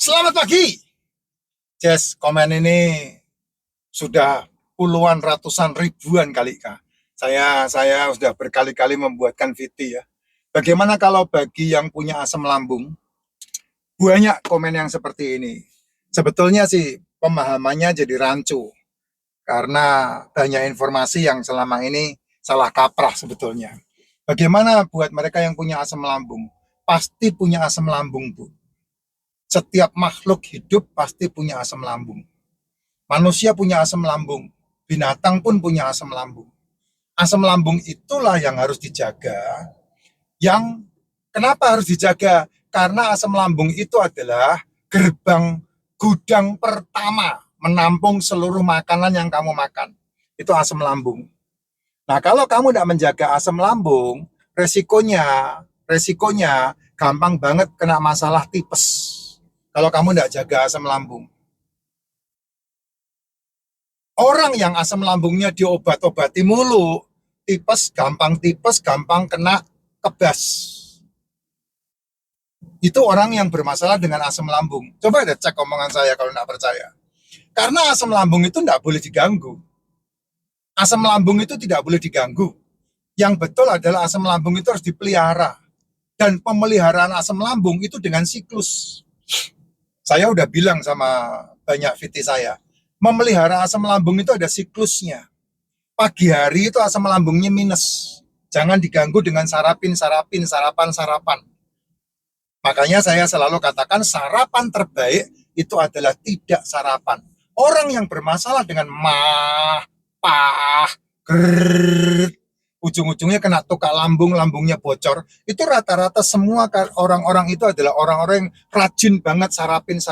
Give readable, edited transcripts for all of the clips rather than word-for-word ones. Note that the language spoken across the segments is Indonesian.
Selamat pagi. Jess, komen ini sudah puluhan, ratusan, ribuan kali, Kak. Saya sudah berkali-kali membuatkan VT ya. Bagaimana kalau bagi yang punya asam lambung, banyak komen yang seperti ini. Sebetulnya sih pemahamannya jadi rancu karena banyak informasi yang selama ini salah kaprah sebetulnya. Bagaimana buat mereka yang punya asam lambung? Pasti punya asam lambung, Bu. Setiap makhluk hidup pasti punya asam lambung. Manusia punya asam lambung, binatang pun punya asam lambung. Asam lambung itulah yang harus dijaga. Yang kenapa harus dijaga? Karena asam lambung itu adalah gerbang gudang pertama menampung seluruh makanan yang kamu makan. Itu asam lambung. Nah, kalau kamu tidak menjaga asam lambung, resikonya gampang banget kena masalah tipes. Kalau kamu tidak jaga asam lambung. Orang yang asam lambungnya diobat-obati mulu, tipes, gampang kena kebas. Itu orang yang bermasalah dengan asam lambung. Coba deh cek omongan saya kalau tidak percaya. Karena asam lambung itu tidak boleh diganggu. Asam lambung itu tidak boleh diganggu. Yang betul adalah asam lambung itu harus dipelihara. Dan pemeliharaan asam lambung itu dengan siklus. Saya udah bilang sama banyak VT saya, memelihara asam lambung itu ada siklusnya. Pagi hari itu asam lambungnya minus. Jangan diganggu dengan sarapan. Makanya saya selalu katakan sarapan terbaik itu adalah tidak sarapan. Orang yang bermasalah dengan mah, pah, grrrr, ujung-ujungnya kena tukak lambung, lambungnya bocor, itu rata-rata semua orang-orang itu adalah orang-orang yang rajin banget sarapin.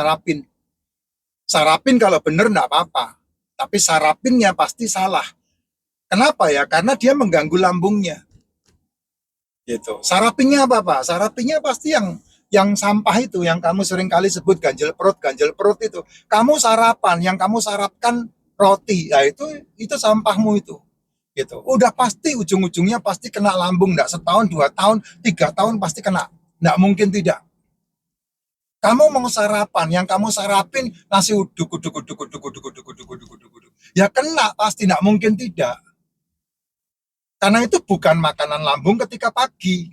Sarapin kalau benar enggak apa-apa, tapi sarapinnya pasti salah. Kenapa ya? Karena dia mengganggu lambungnya. Gitu. Sarapinnya apa, Pak? Sarapinnya pasti yang sampah itu, yang kamu sering kali sebut ganjel perut itu. Kamu sarapan, yang kamu sarapkan roti, ya itu sampahmu itu. Gitu. Udah pasti ujung-ujungnya pasti kena lambung, enggak setahun, 2 tahun, 3 tahun pasti kena. Enggak mungkin tidak. Kamu mau sarapan, yang kamu sarapin nasi uduk. Ya kena pasti, enggak mungkin tidak. Karena itu bukan makanan lambung ketika pagi.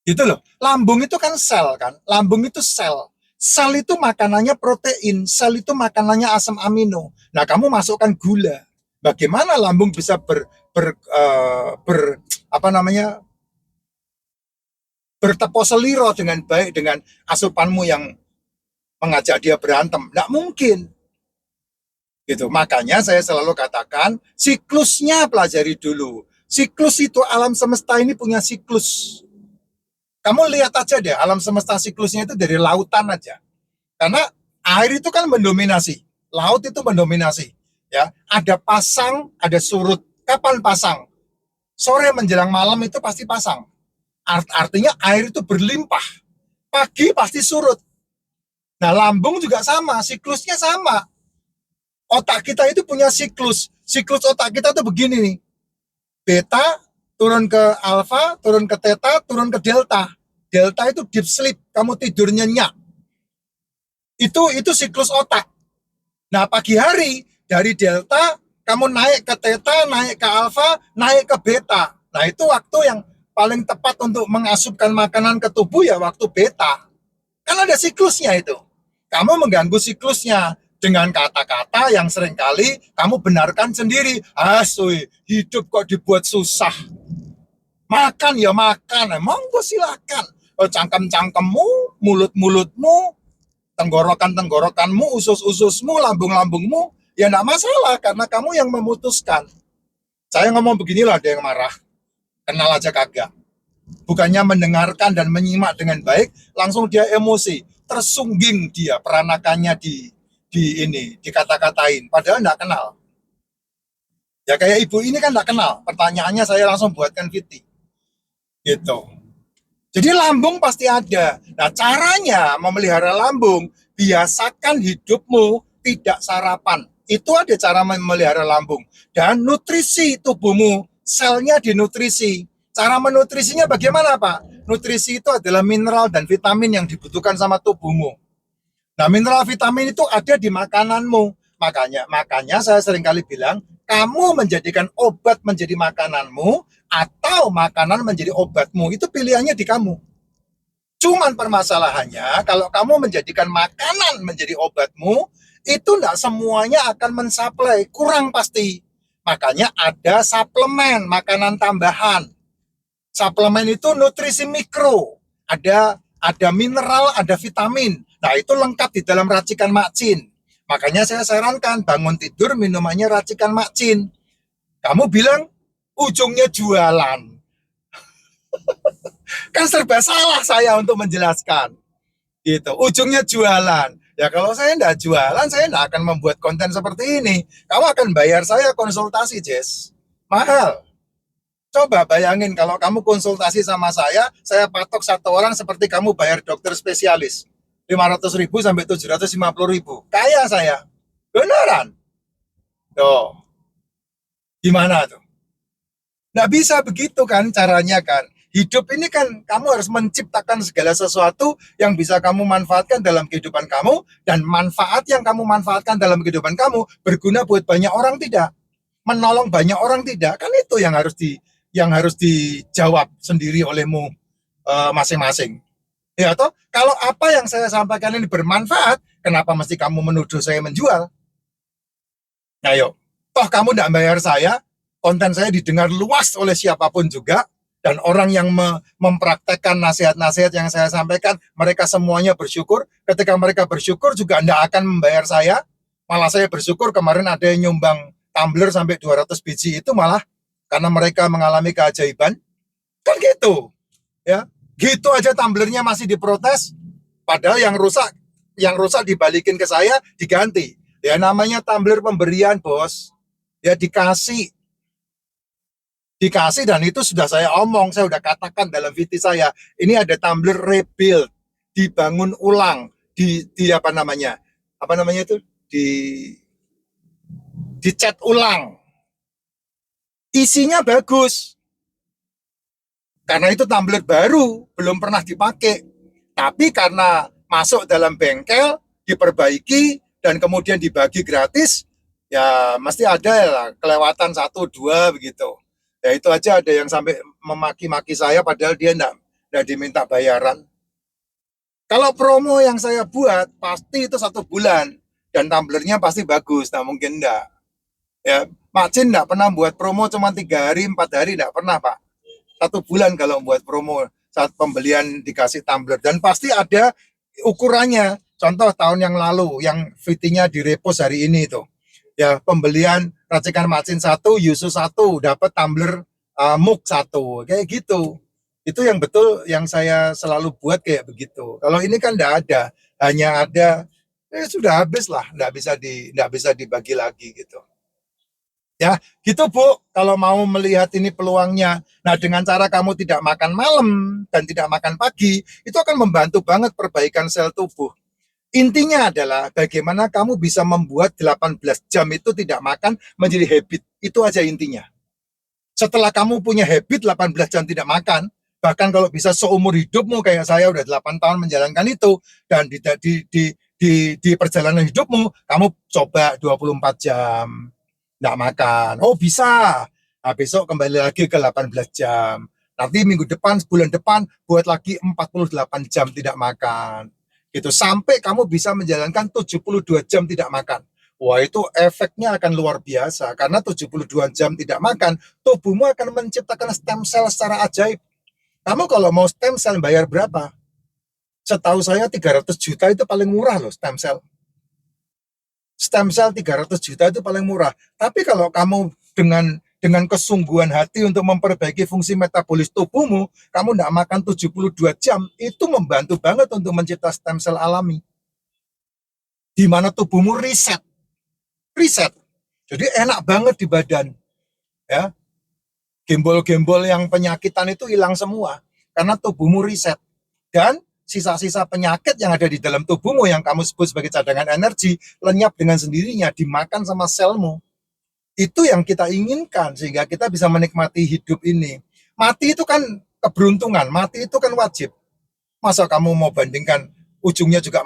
Gitu loh. Lambung itu kan sel kan. Lambung itu sel. Sel itu makanannya protein, sel itu makanannya asam amino. Nah, kamu masukkan gula. Bagaimana lambung bisa apa namanya? Bertepos seliro dengan baik dengan asupanmu yang mengajak dia berantem? Nggak mungkin. Gitu. Makanya saya selalu katakan siklusnya pelajari dulu. Siklus itu alam semesta ini punya siklus. Kamu lihat aja deh alam semesta siklusnya itu dari lautan aja. Karena air itu kan mendominasi, laut itu mendominasi. Ya, ada pasang, ada surut. Kapan pasang? Sore menjelang malam itu pasti pasang. Artinya air itu berlimpah. Pagi pasti surut. Nah, lambung juga sama, siklusnya sama. Otak kita itu punya siklus. Siklus otak kita tuh begini nih. Beta turun ke alfa, turun ke theta, turun ke delta. Delta itu deep sleep, kamu tidur nyenyak. Itu siklus otak. Nah, pagi hari dari delta kamu naik ke theta, naik ke alfa, naik ke beta. Nah, itu waktu yang paling tepat untuk mengasupkan makanan ke tubuh ya waktu beta. Kan ada siklusnya itu. Kamu mengganggu siklusnya dengan kata-kata yang seringkali kamu benarkan sendiri. Asui, hidup kok dibuat susah. Makan ya makan, monggo silakan. Cangkem-cangkemmu, mulut-mulutmu, tenggorokan-tenggorokanmu, usus-ususmu, lambung-lambungmu, ya enggak masalah karena kamu yang memutuskan. Saya ngomong beginilah ada yang marah. Kenal aja kagak. Bukannya mendengarkan dan menyimak dengan baik, langsung dia emosi, tersungging dia peranakannya dikata-katain, padahal enggak kenal. Ya kayak ibu ini kan enggak kenal. Pertanyaannya saya langsung buatkan VT. Gitu. Jadi lambung pasti ada. Nah, caranya memelihara lambung, biasakan hidupmu tidak sarapan. Itu ada cara memelihara lambung. Dan nutrisi tubuhmu, selnya dinutrisi. Cara menutrisinya bagaimana, Pak? Nutrisi itu adalah mineral dan vitamin yang dibutuhkan sama tubuhmu. Nah, mineral vitamin itu ada di makananmu. Makanya saya seringkali bilang, kamu menjadikan obat menjadi makananmu atau makanan menjadi obatmu. Itu pilihannya di kamu. Cuman permasalahannya, kalau kamu menjadikan makanan menjadi obatmu, itu tidak semuanya akan mensuplai, kurang pasti. Makanya ada suplemen, makanan tambahan. Suplemen itu nutrisi mikro, ada mineral, ada vitamin. Nah, itu lengkap di dalam racikan Makcin. Makanya saya sarankan bangun tidur minumannya racikan Makcin. Kamu bilang ujungnya jualan. Kan serba salah saya untuk menjelaskan. Gitu. Ujungnya jualan. Ya kalau saya tidak jualan, saya tidak akan membuat konten seperti ini. Kamu akan bayar saya konsultasi, Jess. Mahal. Coba bayangin kalau kamu konsultasi sama saya patok satu orang seperti kamu bayar dokter spesialis. 500.000 sampai 750.000. Kaya saya. Beneran. Tuh. Gimana tuh? Nggak bisa begitu kan caranya kan. Hidup ini kan kamu harus menciptakan segala sesuatu yang bisa kamu manfaatkan dalam kehidupan kamu, dan manfaat yang kamu manfaatkan dalam kehidupan kamu berguna buat banyak orang tidak, menolong banyak orang tidak, kan itu yang harus dijawab sendiri olehmu masing-masing. Ya toh, kalau apa yang saya sampaikan ini bermanfaat, kenapa mesti kamu menuduh saya menjual? Ayo, toh kamu tidak bayar saya, konten saya didengar luas oleh siapapun juga, dan orang yang mempraktekkan nasihat-nasihat yang saya sampaikan, mereka semuanya bersyukur. Ketika mereka bersyukur juga tidak akan membayar saya. Malah saya bersyukur kemarin ada yang nyumbang tumbler sampai 200 biji itu malah karena mereka mengalami keajaiban. Kan gitu. Ya, gitu aja tumblernya masih diprotes. Padahal yang rusak dibalikin ke saya, diganti. Ya namanya tumbler pemberian, bos. Ya dikasih, dan itu sudah saya omong, saya sudah katakan dalam VT saya, ini ada tumbler rebuild, dibangun ulang, di apa namanya itu, dicat ulang, isinya bagus, karena itu tumbler baru, belum pernah dipakai, tapi karena masuk dalam bengkel, diperbaiki, dan kemudian dibagi gratis, ya mesti ada lah kelewatan 1-2 begitu. Ya itu aja ada yang sampai memaki-maki saya padahal dia enggak diminta bayaran. Kalau promo yang saya buat pasti itu 1 bulan dan tumblernya pasti bagus. Nah mungkin enggak. Ya, Makcin enggak pernah buat promo cuma 3 hari, 4 hari, enggak pernah Pak. 1 bulan kalau buat promo saat pembelian dikasih tumbler, dan pasti ada ukurannya. Contoh tahun yang lalu yang VT-nya direpost hari ini itu. Ya, pembelian racikan Makcin 1, Yusu 1, dapat tumbler mug 1, kayak gitu. Itu yang betul yang saya selalu buat kayak begitu. Kalau ini kan enggak ada, hanya ada sudah habis lah, enggak bisa dibagi lagi gitu. Ya, gitu Bu, kalau mau melihat ini peluangnya. Nah, dengan cara kamu tidak makan malam dan tidak makan pagi, itu akan membantu banget perbaikan sel tubuh. Intinya adalah bagaimana kamu bisa membuat 18 jam itu tidak makan menjadi habit. Itu aja intinya. Setelah kamu punya habit 18 jam tidak makan, bahkan kalau bisa seumur hidupmu, kayak saya udah 8 tahun menjalankan itu, dan di perjalanan hidupmu, kamu coba 24 jam nggak makan. Oh bisa. Nah, besok kembali lagi ke 18 jam. Nanti minggu depan, bulan depan, buat lagi 48 jam tidak makan. Gitu. Sampai kamu bisa menjalankan 72 jam tidak makan. Wah, itu efeknya akan luar biasa. Karena 72 jam tidak makan, tubuhmu akan menciptakan stem cell secara ajaib. Kamu kalau mau stem cell bayar berapa? Setahu saya 300 juta itu paling murah loh stem cell. Stem cell 300 juta itu paling murah. Tapi kalau kamu dengan kesungguhan hati untuk memperbaiki fungsi metabolis tubuhmu, kamu tidak makan 72 jam, itu membantu banget untuk mencipta stem cell alami. Di mana tubuhmu riset. Jadi enak banget di badan. Ya. Gembol-gembol yang penyakitan itu hilang semua karena tubuhmu riset. Dan sisa-sisa penyakit yang ada di dalam tubuhmu yang kamu sebut sebagai cadangan energi lenyap dengan sendirinya, dimakan sama selmu. Itu yang kita inginkan sehingga kita bisa menikmati hidup ini. Mati itu kan keberuntungan, mati itu kan wajib. Masa kamu mau bandingkan ujungnya juga